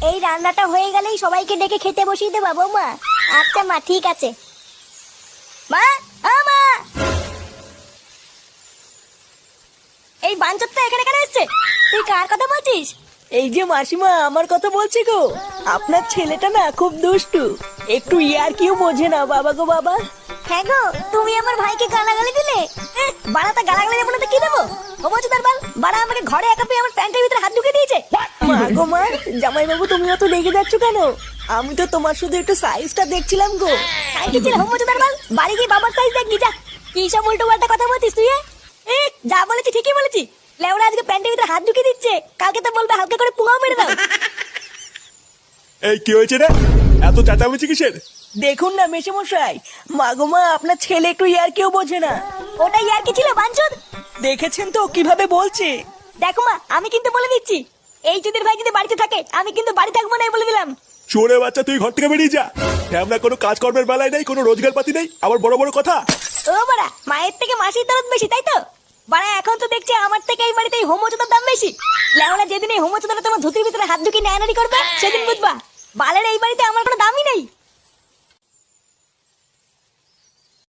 এই রান্নাটা হয়ে গেলেই সবাইকে ডেকে খেতে বসিয়ে দেবা বৌমা। আচ্ছা মা, ঠিক আছে। মা, মা, এই বাঞ্চতটা এখানে কেন এসছে? তুই কার কথা বলছিস? এই যে মাসিমা, আমার কথা বলছি গো। আপনার ছেলেটা না খুব দুষ্টু, একটু ইয়ার কিউ বোঝে না বাবা গো বাবা। হ্যাঁ গো, তুমি আমার ভাইকে গালাগালি দিলে। বাড়াটা গালাগালি দেবো না তো কি দেবো? ও বলছো তার বাল, বাড়া আমাকে ঘরে একা পেয়ে আমার প্যান্টের ভিতরে হাত ঢুকে দিয়েছে। মা গো মা, জামাই বাবু তুমি অত রেগে যাচ্ছ কেন? আমি তো তোমার শুধু একটু সাইজটা দেখছিলাম গো। সাইকেল ছিল হোম তার বাল, বাড়ি গিয়ে বাবার সাইজ দেখবি যা। কি সব উল্টো পাল্টা কথা বলছিস তুই? যা বলেছি ঠিকই বলেছি। লেওরা আজকে প্যান্টের ভিতরে হাত ঢুকে দিচ্ছে, কালকে তো বলবে হালকা করে পুঙাও মেরে দাও। এই কি হয়েছে রে? এত চেঁচামেচি কিসের? দেখুন না মেশামশাই, মা গো মা, আপনার ছেলে একটু ইয়ার কিউ বোঝে না। ওটাই আর কি ছিল বাঞ্চুদ? দেখেছেন তো কিভাবে বলছে। দেখো মা, আমি কিন্তু বলে দিচ্ছি, এই চুদির ভাই যদি বাড়িতে থাকে আমি কিন্তু বাড়ি থাকবো না, বলে দিলাম। চোরে বাচ্চা, তুই ঘর থেকে বেরিয়ে যা। আমরা কোনো কাজকর্মের বেলায় নেই, কোনো রোজগার পাতি নেই, আবার বড় বড় কথা। ও বাড়া, মায়ের থেকে মাসির দরদ বেশি, তাই তো? বাড়া এখন তো দেখছি আমার থেকে এই বাড়িতে হোমোচোদার দাম বেশি। লেওরা যেদিন এই হোমোচোদাটা তোমার ধুতির ভিতরে হাত ঢুকিয়ে নেয়ানারি করবে সেদিন বুঝবা বালের এই বাড়িতে আমার কোনো দামই নেই।